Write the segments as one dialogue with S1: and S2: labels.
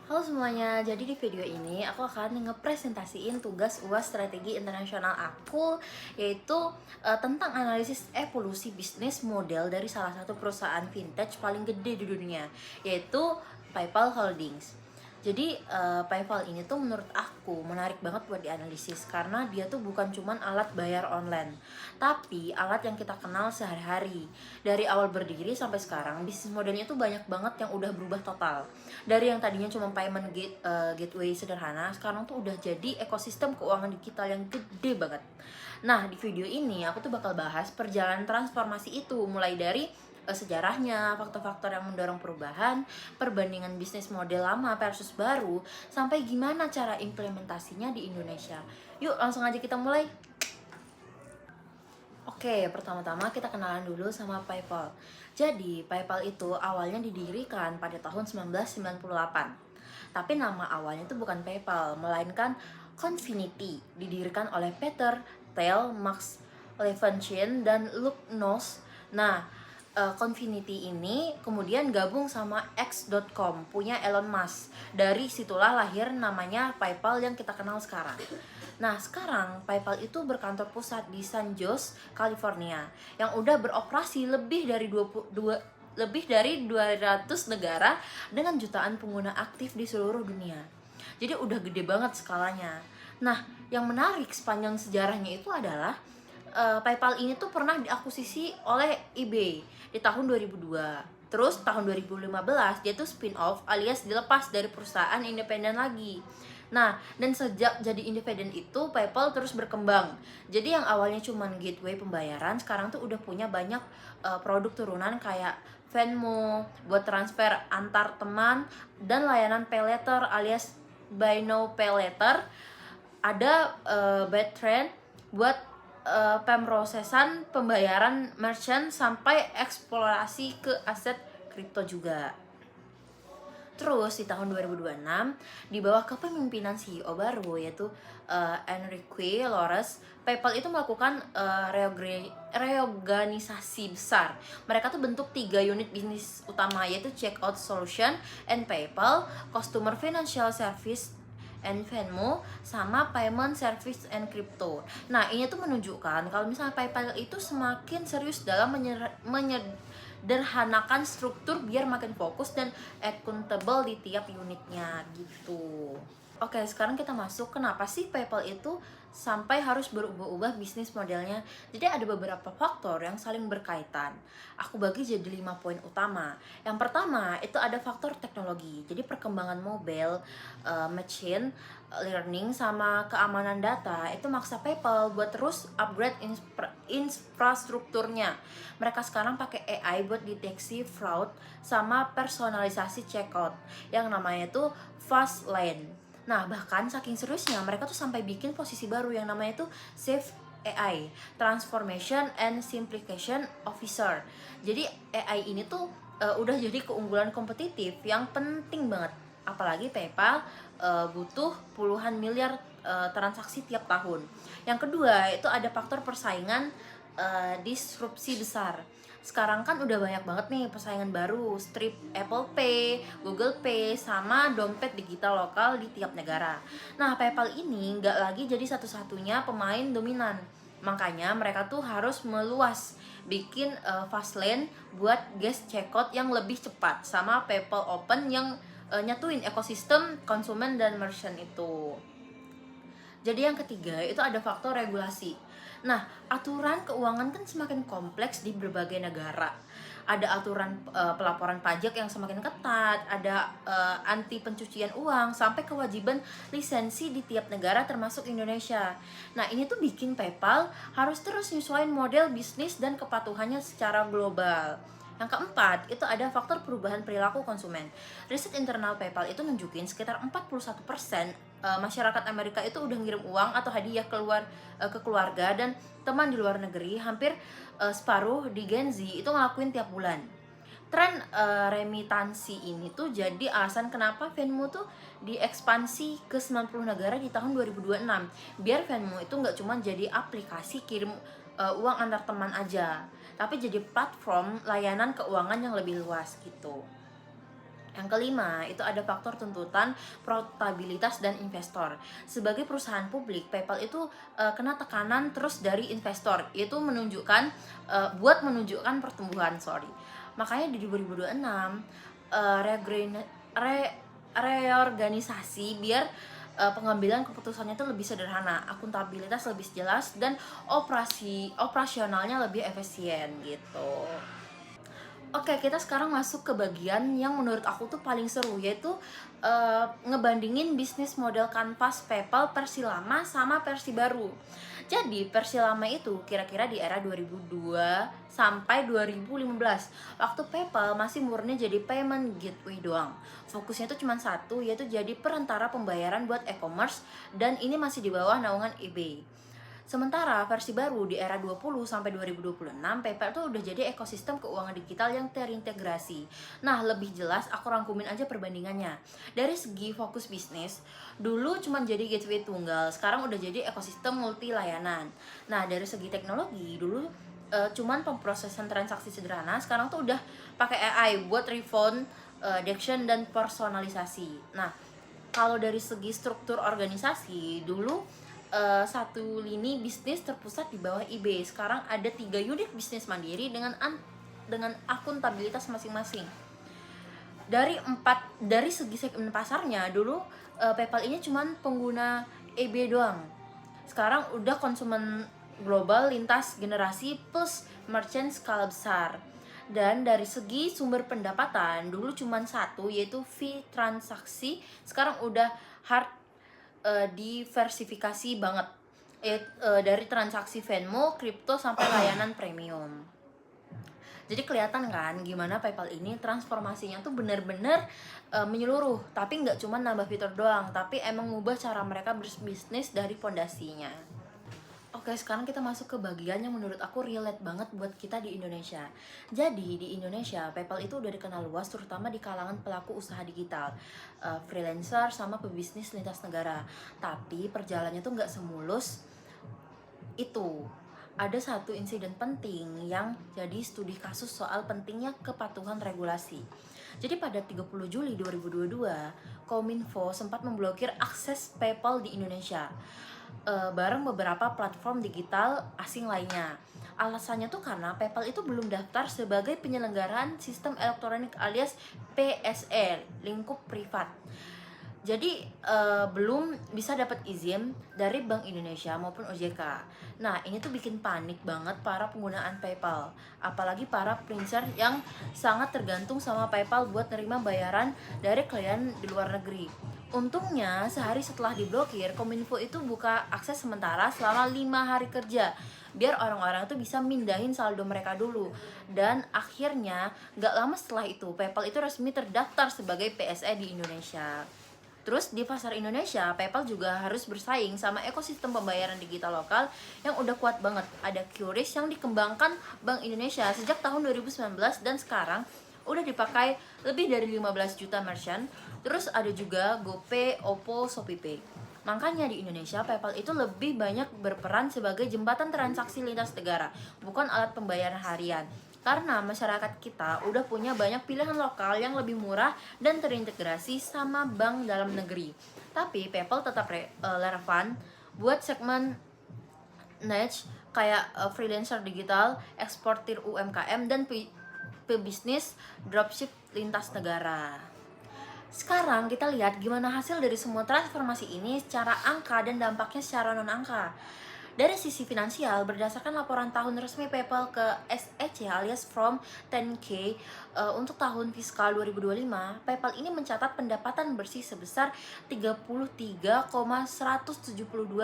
S1: Halo semuanya, jadi di video ini aku akan ngepresentasiin tugas UAS Strategi Internasional aku, yaitu tentang analisis evolusi bisnis model dari salah satu perusahaan vintage paling gede di dunia, yaitu PayPal Holdings. Jadi PayPal ini tuh menurut aku menarik banget buat dianalisis karena dia tuh bukan cuman alat bayar online, tapi alat yang kita kenal sehari-hari. Dari awal berdiri sampai sekarang, bisnis modelnya tuh banyak banget yang udah berubah total. Dari yang tadinya cuma gateway sederhana, sekarang tuh udah jadi ekosistem keuangan digital yang gede banget. Nah, di video ini aku tuh bakal bahas perjalanan transformasi itu, mulai dari sejarahnya, faktor-faktor yang mendorong perubahan, perbandingan bisnis model lama versus baru, sampai gimana cara implementasinya di Indonesia. Yuk, langsung aja kita mulai. Oke, pertama-tama kita kenalan dulu sama PayPal. Jadi, PayPal itu awalnya didirikan pada tahun 1998. Tapi nama awalnya itu bukan PayPal, melainkan Confinity, didirikan oleh Peter Thiel, Max Levenchen, dan Luke Knowles. Nah, Confinity ini kemudian gabung sama X.com, punya Elon Musk. Dari situlah lahir namanya PayPal yang kita kenal sekarang. Nah, sekarang PayPal itu berkantor pusat di San Jose, California, yang udah beroperasi lebih dari 200 negara dengan jutaan pengguna aktif di seluruh dunia. Jadi udah gede banget skalanya. Nah, yang menarik sepanjang sejarahnya itu adalah PayPal ini tuh pernah diakuisisi oleh eBay di tahun 2002. Terus tahun 2015 dia tuh spin-off alias dilepas dari perusahaan independen lagi. Nah, dan sejak jadi independen itu PayPal terus berkembang. Jadi yang awalnya cuma gateway pembayaran, sekarang tuh udah punya banyak produk turunan kayak Venmo buat transfer antar teman, dan layanan pay later alias buy now pay later. Ada Bedtrend buat pemrosesan pembayaran merchant sampai eksplorasi ke aset kripto juga. Terus di tahun 2026 di bawah kepemimpinan CEO baru yaitu Enrique Lores, PayPal itu melakukan reorganisasi besar. Mereka tuh bentuk 3 unit bisnis utama, yaitu Checkout Solution and PayPal, Customer Financial Service and Venmo, sama Payment Service and Crypto. Nah, ini tuh menunjukkan kalau misalnya PayPal itu semakin serius dalam menyederhanakan struktur biar makin fokus dan accountable di tiap unitnya gitu. Oke, sekarang kita masuk kenapa sih PayPal itu sampai harus berubah-ubah bisnis modelnya. Jadi ada beberapa faktor yang saling berkaitan. Aku bagi jadi 5 poin utama. Yang pertama itu ada faktor teknologi. Jadi perkembangan mobile, machine learning, sama keamanan data itu maksa PayPal buat terus upgrade infrastrukturnya. Mereka sekarang pakai AI buat deteksi fraud sama personalisasi checkout yang namanya itu Fast Lane. Nah, bahkan saking seriusnya mereka tuh sampai bikin posisi baru yang namanya tuh Chief AI, Transformation and Simplification Officer. Jadi AI ini tuh udah jadi keunggulan kompetitif yang penting banget. Apalagi PayPal butuh puluhan miliar transaksi tiap tahun. Yang kedua itu ada faktor persaingan, disrupsi besar. Sekarang kan udah banyak banget nih persaingan baru, Strip, Apple Pay, Google Pay, sama dompet digital lokal di tiap negara. Nah, PayPal ini nggak lagi jadi satu-satunya pemain dominan. Makanya mereka tuh harus meluas, bikin fast lane buat guest checkout yang lebih cepat, sama PayPal Open yang nyatuin ekosistem konsumen dan merchant itu. Jadi yang ketiga itu ada faktor regulasi. Nah, aturan keuangan kan semakin kompleks di berbagai negara. Ada aturan pelaporan pajak yang semakin ketat, ada anti pencucian uang, sampai kewajiban lisensi di tiap negara termasuk Indonesia. Nah, ini tuh bikin PayPal harus terus nyesuaiin model bisnis dan kepatuhannya secara global. Yang keempat, itu ada faktor perubahan perilaku konsumen. Riset internal PayPal itu nunjukin sekitar 41% masyarakat Amerika itu udah ngirim uang atau hadiah ke keluarga dan teman di luar negeri. Hampir separuh di Gen Z itu ngelakuin tiap bulan. Tren remitansi ini tuh jadi alasan kenapa Venmo tuh diekspansi ke 90 negara di tahun 2026. Biar Venmo itu nggak cuma jadi aplikasi kirim uang antar teman aja, tapi jadi platform layanan keuangan yang lebih luas gitu. Yang kelima, itu ada faktor tuntutan profitabilitas dan investor. Sebagai perusahaan publik, PayPal itu kena tekanan terus dari investor, itu buat menunjukkan pertumbuhan, Makanya di 2026 eh, reorgani- re- reorganisasi biar pengambilan keputusannya itu lebih sederhana, akuntabilitas lebih jelas, dan operasionalnya lebih efisien gitu. Oke, kita sekarang masuk ke bagian yang menurut aku tuh paling seru, yaitu ngebandingin bisnis model kanvas PayPal versi lama sama versi baru. Jadi versi lama itu kira-kira di era 2002 sampai 2015, waktu PayPal masih murni jadi payment gateway doang. Fokusnya itu cuma satu, yaitu jadi perantara pembayaran buat e-commerce, dan ini masih di bawah naungan eBay. Sementara versi baru di era 20 sampai 2026, PayPal tuh udah jadi ekosistem keuangan digital yang terintegrasi. Nah, lebih jelas aku rangkumin aja perbandingannya. Dari segi fokus bisnis, dulu cuma jadi gateway tunggal, sekarang udah jadi ekosistem multi layanan. Nah, dari segi teknologi, dulu cuman pemrosesan transaksi sederhana, sekarang tuh udah pakai AI buat refund, detection, dan personalisasi. Nah, kalau dari segi struktur organisasi, dulu satu lini bisnis terpusat di bawah eBay. Sekarang ada 3 unit bisnis mandiri dengan akuntabilitas masing-masing. Dari segi segmen pasarnya, dulu PayPal ini cuman pengguna eBay doang. Sekarang udah konsumen global lintas generasi plus merchant skala besar. Dan dari segi sumber pendapatan, dulu cuman satu, yaitu fee transaksi. Sekarang udah hard diversifikasi banget, dari transaksi Venmo, kripto, sampai layanan premium. Jadi kelihatan kan gimana PayPal ini transformasinya tuh bener-bener menyeluruh, tapi nggak cuma nambah fitur doang, tapi emang ngubah cara mereka berbisnis dari pondasinya. Oke, sekarang kita masuk ke bagian yang menurut aku relate banget buat kita di Indonesia. Jadi, di Indonesia, PayPal itu udah dikenal luas terutama di kalangan pelaku usaha digital, freelancer, sama pebisnis lintas negara. Tapi, perjalanannya tuh nggak semulus itu. Ada satu insiden penting yang jadi studi kasus soal pentingnya kepatuhan regulasi. Jadi pada 30 Juli 2022, Kominfo sempat memblokir akses PayPal di Indonesia, bareng beberapa platform digital asing lainnya. Alasannya tuh karena PayPal itu belum daftar sebagai penyelenggaraan sistem elektronik alias PSE, lingkup privat. Jadi belum bisa dapat izin dari Bank Indonesia maupun OJK. Nah, ini tuh bikin panik banget para penggunaan PayPal, apalagi para freelancer yang sangat tergantung sama PayPal buat nerima bayaran dari klien di luar negeri. Untungnya, sehari setelah diblokir, Kominfo itu buka akses sementara selama 5 hari kerja, biar orang-orang itu bisa mindahin saldo mereka dulu. Dan akhirnya, gak lama setelah itu, PayPal itu resmi terdaftar sebagai PSE di Indonesia. Terus di pasar Indonesia, PayPal juga harus bersaing sama ekosistem pembayaran digital lokal yang udah kuat banget. Ada QRIS yang dikembangkan Bank Indonesia sejak tahun 2019 dan sekarang udah dipakai lebih dari 15 juta merchant. Terus ada juga GoPay, Oppo, ShopeePay. Makanya di Indonesia, PayPal itu lebih banyak berperan sebagai jembatan transaksi lintas negara, bukan alat pembayaran harian. Karena masyarakat kita udah punya banyak pilihan lokal yang lebih murah dan terintegrasi sama bank dalam negeri. Tapi PayPal tetap relevan buat segmen niche kayak freelancer digital, eksportir UMKM, dan pebisnis dropship lintas negara. Sekarang kita lihat gimana hasil dari semua transformasi ini secara angka dan dampaknya secara non-angka. Dari sisi finansial, berdasarkan laporan tahun resmi PayPal ke SEC alias From 10K untuk tahun fiskal 2025, PayPal ini mencatat pendapatan bersih sebesar 33,172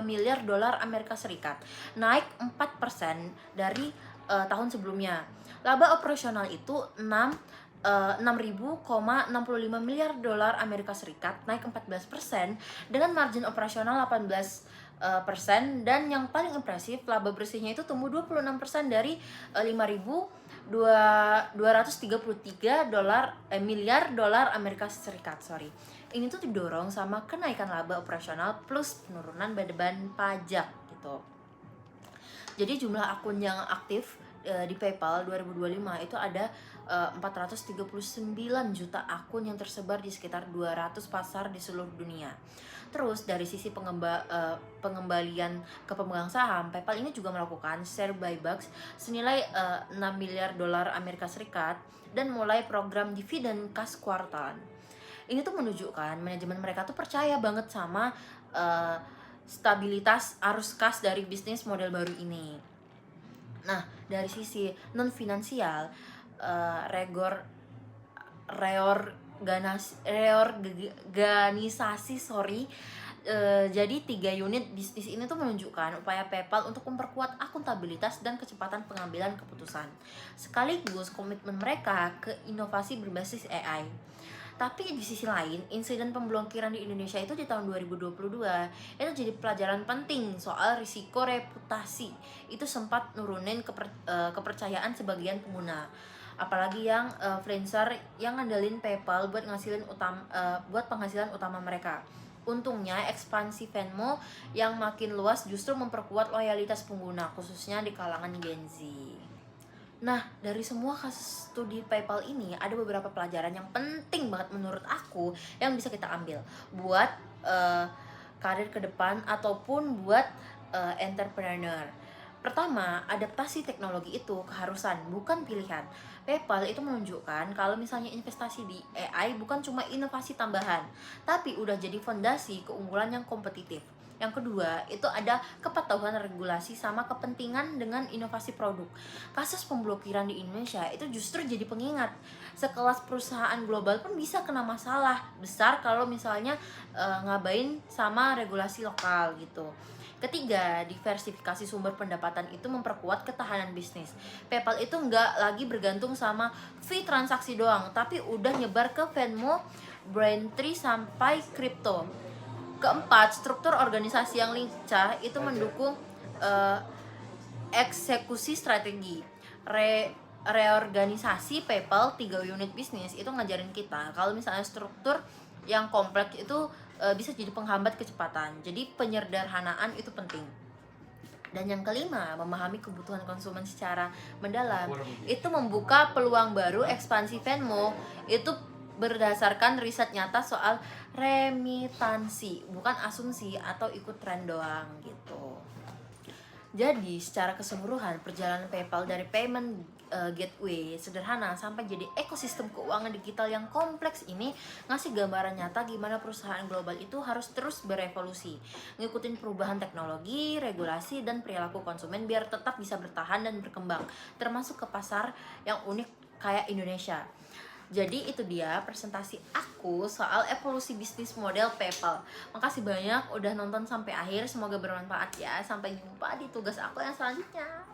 S1: miliar dolar Amerika Serikat, naik 4% dari tahun sebelumnya. Laba operasional itu 6.065 miliar dolar Amerika Serikat, naik 14%, dengan margin operasional 18%, dan yang paling impresif, laba bersihnya itu tumbuh 26% dari 5.233 miliar dolar Amerika Serikat. Ini tuh didorong sama kenaikan laba operasional plus penurunan beban pajak gitu. Jadi jumlah akun yang aktif di PayPal 2025 itu ada 439 juta akun yang tersebar di sekitar 200 pasar di seluruh dunia. Terus dari sisi pengembalian ke pemegang saham, PayPal ini juga melakukan share buybacks senilai 6 miliar dolar Amerika Serikat dan mulai program dividen kas kuartalan. Ini tuh menunjukkan manajemen mereka tuh percaya banget sama stabilitas arus kas dari bisnis model baru ini. Nah, dari sisi non finansial, reorganisasi jadi 3 unit bisnis ini tuh menunjukkan upaya PayPal untuk memperkuat akuntabilitas dan kecepatan pengambilan keputusan, sekaligus komitmen mereka ke inovasi berbasis AI. Tapi di sisi lain, insiden pemblokiran di Indonesia itu di tahun 2022 itu jadi pelajaran penting soal risiko reputasi. Itu sempat nurunin kepercayaan sebagian pengguna. Apalagi yang freelancer yang ngandelin PayPal buat buat penghasilan utama mereka. Untungnya ekspansi Venmo yang makin luas justru memperkuat loyalitas pengguna, khususnya di kalangan Gen Z. Nah, dari semua kasus studi PayPal ini ada beberapa pelajaran yang penting banget menurut aku yang bisa kita ambil buat karir ke depan ataupun buat entrepreneur. Pertama, adaptasi teknologi itu keharusan, bukan pilihan. PayPal itu menunjukkan kalau misalnya investasi di AI bukan cuma inovasi tambahan, tapi udah jadi fondasi keunggulan yang kompetitif. Yang kedua, itu ada kepatuhan regulasi sama kepentingan dengan inovasi produk. Kasus pemblokiran di Indonesia itu justru jadi pengingat. Sekelas perusahaan global pun bisa kena masalah besar kalau misalnya ngabain sama regulasi lokal gitu. Ketiga, diversifikasi sumber pendapatan itu memperkuat ketahanan bisnis. PayPal itu nggak lagi bergantung sama fee transaksi doang, tapi udah nyebar ke Venmo, Braintree, sampai kripto. Keempat, struktur organisasi yang lincah itu mendukung eksekusi strategi. Reorganisasi PayPal 3 unit bisnis itu ngajarin kita kalau misalnya struktur yang kompleks itu bisa jadi penghambat kecepatan. Jadi penyederhanaan itu penting. Dan yang kelima, memahami kebutuhan konsumen secara mendalam. Itu membuka peluang baru ekspansi Venmo itu berdasarkan riset nyata soal remitansi, bukan asumsi atau ikut tren doang gitu. Jadi secara keseluruhan perjalanan PayPal dari payment gateway sederhana sampai jadi ekosistem keuangan digital yang kompleks ini ngasih gambaran nyata gimana perusahaan global itu harus terus berevolusi, ngikutin perubahan teknologi, regulasi, dan perilaku konsumen biar tetap bisa bertahan dan berkembang, termasuk ke pasar yang unik kayak Indonesia. Jadi itu dia presentasi aku soal evolusi bisnis model PayPal. Makasih banyak udah nonton sampai akhir, semoga bermanfaat ya. Sampai jumpa di tugas aku yang selanjutnya.